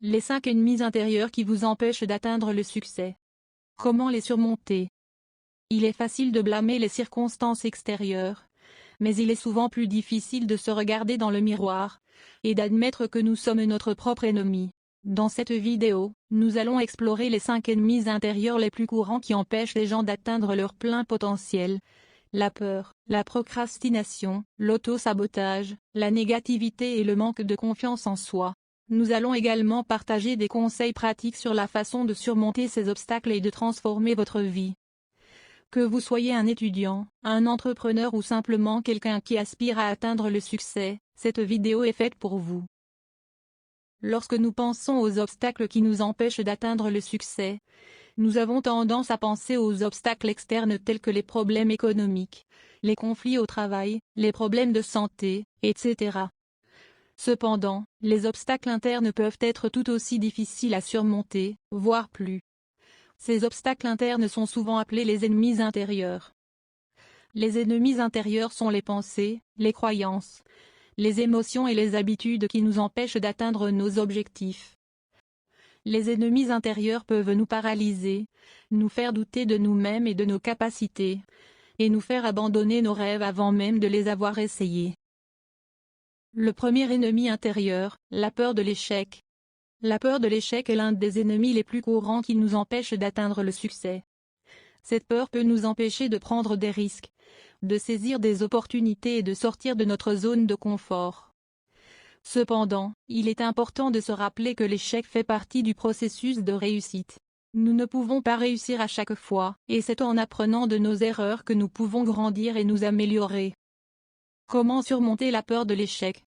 Les 5 ennemis intérieurs qui vous empêchent d'atteindre le succès. Comment les surmonter? Il est facile de blâmer les circonstances extérieures, mais il est souvent plus difficile de se regarder dans le miroir et d'admettre que nous sommes notre propre ennemi. Dans cette vidéo, nous allons explorer les 5 ennemis intérieurs les plus courants qui empêchent les gens d'atteindre leur plein potentiel. La peur, la procrastination, l'auto-sabotage, la négativité et le manque de confiance en soi. Nous allons également partager des conseils pratiques sur la façon de surmonter ces obstacles et de transformer votre vie. Que vous soyez un étudiant, un entrepreneur ou simplement quelqu'un qui aspire à atteindre le succès, cette vidéo est faite pour vous. Lorsque nous pensons aux obstacles qui nous empêchent d'atteindre le succès, nous avons tendance à penser aux obstacles externes tels que les problèmes économiques, les conflits au travail, les problèmes de santé, etc. Cependant, les obstacles internes peuvent être tout aussi difficiles à surmonter, voire plus. Ces obstacles internes sont souvent appelés les ennemis intérieurs. Les ennemis intérieurs sont les pensées, les croyances, les émotions et les habitudes qui nous empêchent d'atteindre nos objectifs. Les ennemis intérieurs peuvent nous paralyser, nous faire douter de nous-mêmes et de nos capacités, et nous faire abandonner nos rêves avant même de les avoir essayés. Le premier ennemi intérieur, la peur de l'échec. La peur de l'échec est l'un des ennemis les plus courants qui nous empêche d'atteindre le succès. Cette peur peut nous empêcher de prendre des risques, de saisir des opportunités et de sortir de notre zone de confort. Cependant, il est important de se rappeler que l'échec fait partie du processus de réussite. Nous ne pouvons pas réussir à chaque fois, et c'est en apprenant de nos erreurs que nous pouvons grandir et nous améliorer. Comment surmonter la peur de l'échec?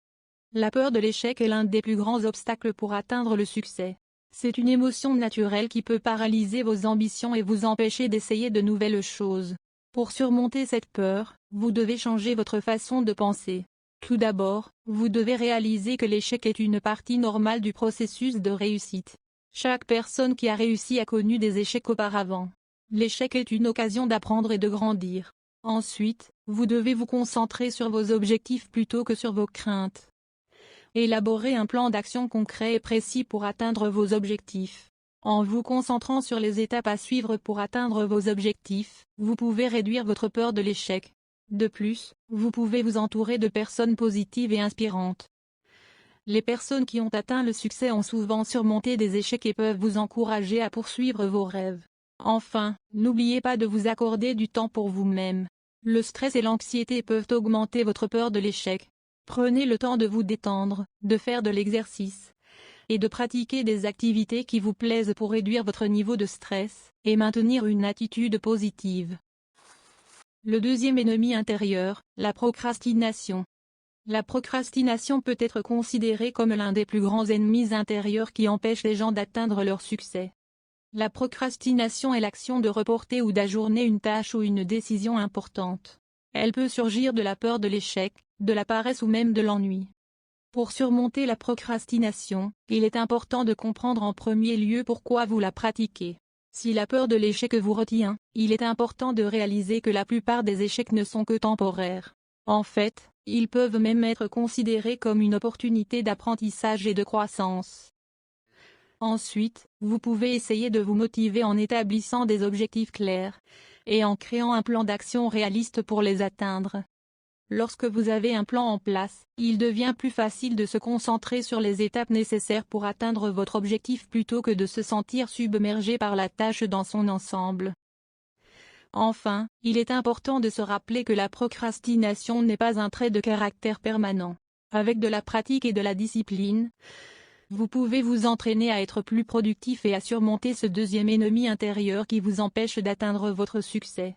La peur de l'échec est l'un des plus grands obstacles pour atteindre le succès. C'est une émotion naturelle qui peut paralyser vos ambitions et vous empêcher d'essayer de nouvelles choses. Pour surmonter cette peur, vous devez changer votre façon de penser. Tout d'abord, vous devez réaliser que l'échec est une partie normale du processus de réussite. Chaque personne qui a réussi a connu des échecs auparavant. L'échec est une occasion d'apprendre et de grandir. Ensuite, vous devez vous concentrer sur vos objectifs plutôt que sur vos craintes. Élaborez un plan d'action concret et précis pour atteindre vos objectifs. En vous concentrant sur les étapes à suivre pour atteindre vos objectifs, vous pouvez réduire votre peur de l'échec. De plus, vous pouvez vous entourer de personnes positives et inspirantes. Les personnes qui ont atteint le succès ont souvent surmonté des échecs et peuvent vous encourager à poursuivre vos rêves. Enfin, n'oubliez pas de vous accorder du temps pour vous-même. Le stress et l'anxiété peuvent augmenter votre peur de l'échec. Prenez le temps de vous détendre, de faire de l'exercice et de pratiquer des activités qui vous plaisent pour réduire votre niveau de stress et maintenir une attitude positive. Le deuxième ennemi intérieur, la procrastination. La procrastination peut être considérée comme l'un des plus grands ennemis intérieurs qui empêchent les gens d'atteindre leur succès. La procrastination est l'action de reporter ou d'ajourner une tâche ou une décision importante. Elle peut surgir de la peur de l'échec, de la paresse ou même de l'ennui. Pour surmonter la procrastination, il est important de comprendre en premier lieu pourquoi vous la pratiquez. Si la peur de l'échec vous retient, il est important de réaliser que la plupart des échecs ne sont que temporaires. En fait, ils peuvent même être considérés comme une opportunité d'apprentissage et de croissance. Ensuite, vous pouvez essayer de vous motiver en établissant des objectifs clairs et en créant un plan d'action réaliste pour les atteindre. Lorsque vous avez un plan en place, il devient plus facile de se concentrer sur les étapes nécessaires pour atteindre votre objectif plutôt que de se sentir submergé par la tâche dans son ensemble. Enfin, il est important de se rappeler que la procrastination n'est pas un trait de caractère permanent. Avec de la pratique et de la discipline, vous pouvez vous entraîner à être plus productif et à surmonter ce deuxième ennemi intérieur qui vous empêche d'atteindre votre succès.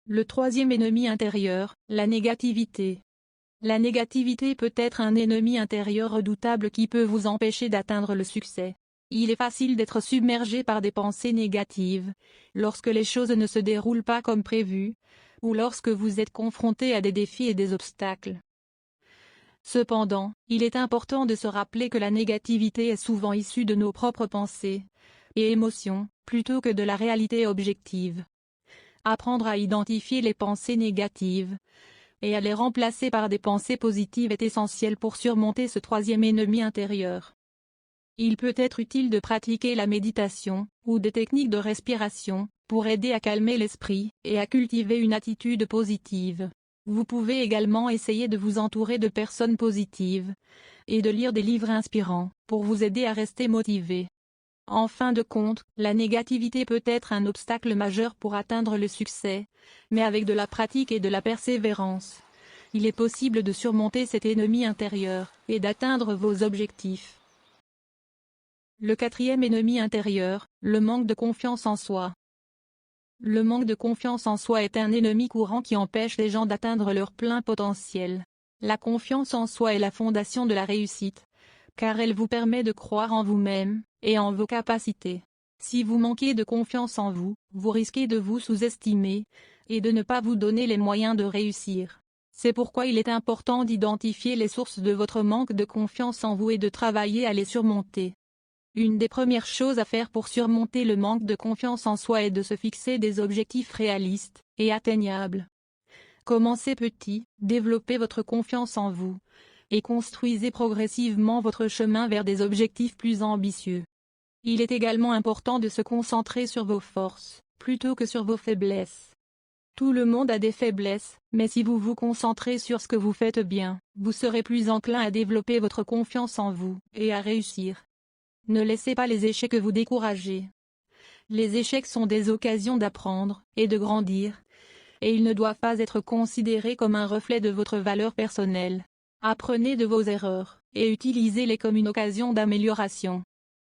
Le troisième ennemi intérieur, la négativité. La négativité peut être un ennemi intérieur redoutable qui peut vous empêcher d'atteindre le succès. Il est facile d'être submergé par des pensées négatives, lorsque les choses ne se déroulent pas comme prévu, ou lorsque vous êtes confronté à des défis et des obstacles. Cependant, il est important de se rappeler que la négativité est souvent issue de nos propres pensées et émotions, plutôt que de la réalité objective. Apprendre à identifier les pensées négatives et à les remplacer par des pensées positives est essentiel pour surmonter ce troisième ennemi intérieur. Il peut être utile de pratiquer la méditation, ou des techniques de respiration, pour aider à calmer l'esprit, et à cultiver une attitude positive. Vous pouvez également essayer de vous entourer de personnes positives, et de lire des livres inspirants, pour vous aider à rester motivé. En fin de compte, la négativité peut être un obstacle majeur pour atteindre le succès, mais avec de la pratique et de la persévérance, il est possible de surmonter cet ennemi intérieur, et d'atteindre vos objectifs. Le quatrième ennemi intérieur, le manque de confiance en soi. Le manque de confiance en soi est un ennemi courant qui empêche les gens d'atteindre leur plein potentiel. La confiance en soi est la fondation de la réussite, car elle vous permet de croire en vous-même, et en vos capacités. Si vous manquez de confiance en vous, vous risquez de vous sous-estimer, et de ne pas vous donner les moyens de réussir. C'est pourquoi il est important d'identifier les sources de votre manque de confiance en vous et de travailler à les surmonter. Une des premières choses à faire pour surmonter le manque de confiance en soi est de se fixer des objectifs réalistes et atteignables. Commencez petit, développez votre confiance en vous, et construisez progressivement votre chemin vers des objectifs plus ambitieux. Il est également important de se concentrer sur vos forces, plutôt que sur vos faiblesses. Tout le monde a des faiblesses, mais si vous vous concentrez sur ce que vous faites bien, vous serez plus enclin à développer votre confiance en vous, et à réussir. Ne laissez pas les échecs vous décourager. Les échecs sont des occasions d'apprendre, et de grandir, et ils ne doivent pas être considérés comme un reflet de votre valeur personnelle. Apprenez de vos erreurs, et utilisez-les comme une occasion d'amélioration.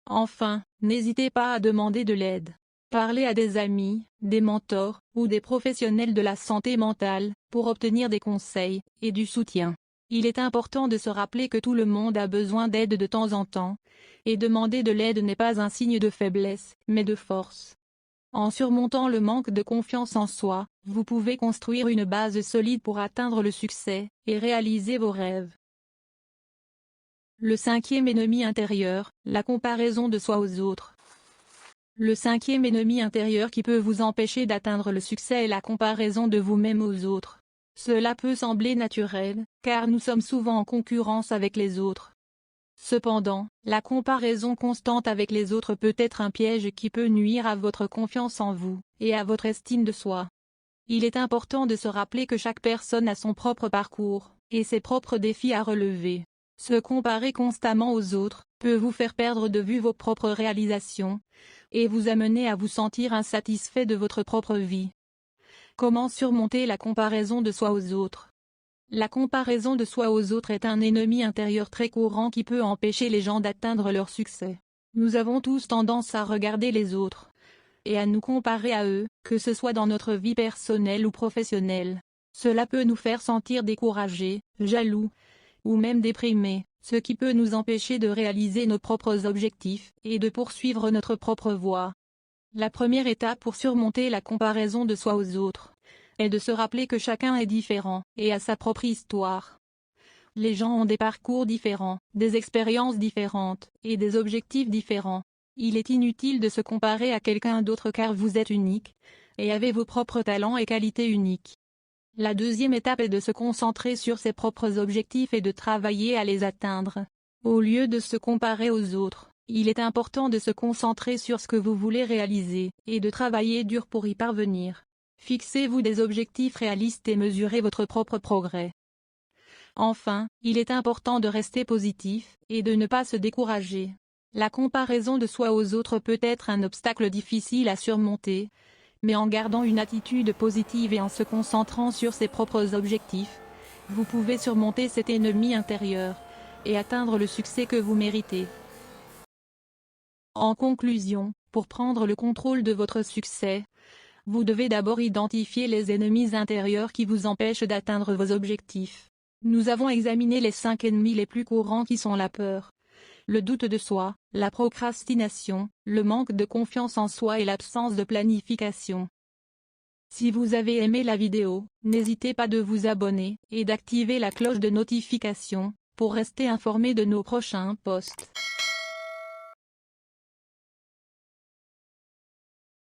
Enfin, n'hésitez pas à demander de l'aide. Parlez à des amis, des mentors, ou des professionnels de la santé mentale, pour obtenir des conseils, et du soutien. Il est important de se rappeler que tout le monde a besoin d'aide de temps en temps, et demander de l'aide n'est pas un signe de faiblesse, mais de force. En surmontant le manque de confiance en soi, vous pouvez construire une base solide pour atteindre le succès, et réaliser vos rêves. Le cinquième ennemi intérieur, la comparaison de soi aux autres. Le cinquième ennemi intérieur qui peut vous empêcher d'atteindre le succès est la comparaison de vous-même aux autres. Cela peut sembler naturel, car nous sommes souvent en concurrence avec les autres. Cependant, la comparaison constante avec les autres peut être un piège qui peut nuire à votre confiance en vous, et à votre estime de soi. Il est important de se rappeler que chaque personne a son propre parcours, et ses propres défis à relever. Se comparer constamment aux autres peut vous faire perdre de vue vos propres réalisations, et vous amener à vous sentir insatisfait de votre propre vie. Comment surmonter la comparaison de soi aux autres? La comparaison de soi aux autres est un ennemi intérieur très courant qui peut empêcher les gens d'atteindre leur succès. Nous avons tous tendance à regarder les autres, et à nous comparer à eux, que ce soit dans notre vie personnelle ou professionnelle. Cela peut nous faire sentir découragés, jaloux, ou même déprimés, ce qui peut nous empêcher de réaliser nos propres objectifs, et de poursuivre notre propre voie. La première étape pour surmonter la comparaison de soi aux autres est de se rappeler que chacun est différent, et a sa propre histoire. Les gens ont des parcours différents, des expériences différentes, et des objectifs différents. Il est inutile de se comparer à quelqu'un d'autre car vous êtes unique, et avez vos propres talents et qualités uniques. La deuxième étape est de se concentrer sur ses propres objectifs et de travailler à les atteindre. Au lieu de se comparer aux autres, il est important de se concentrer sur ce que vous voulez réaliser, et de travailler dur pour y parvenir. Fixez-vous des objectifs réalistes et mesurez votre propre progrès. Enfin, il est important de rester positif, et de ne pas se décourager. La comparaison de soi aux autres peut être un obstacle difficile à surmonter, mais en gardant une attitude positive et en se concentrant sur ses propres objectifs, vous pouvez surmonter cet ennemi intérieur, et atteindre le succès que vous méritez. En conclusion, pour prendre le contrôle de votre succès, vous devez d'abord identifier les ennemis intérieurs qui vous empêchent d'atteindre vos objectifs. Nous avons examiné les 5 ennemis les plus courants qui sont la peur, le doute de soi, la procrastination, le manque de confiance en soi et l'absence de planification. Si vous avez aimé la vidéo, n'hésitez pas de vous abonner et d'activer la cloche de notification pour rester informé de nos prochains posts.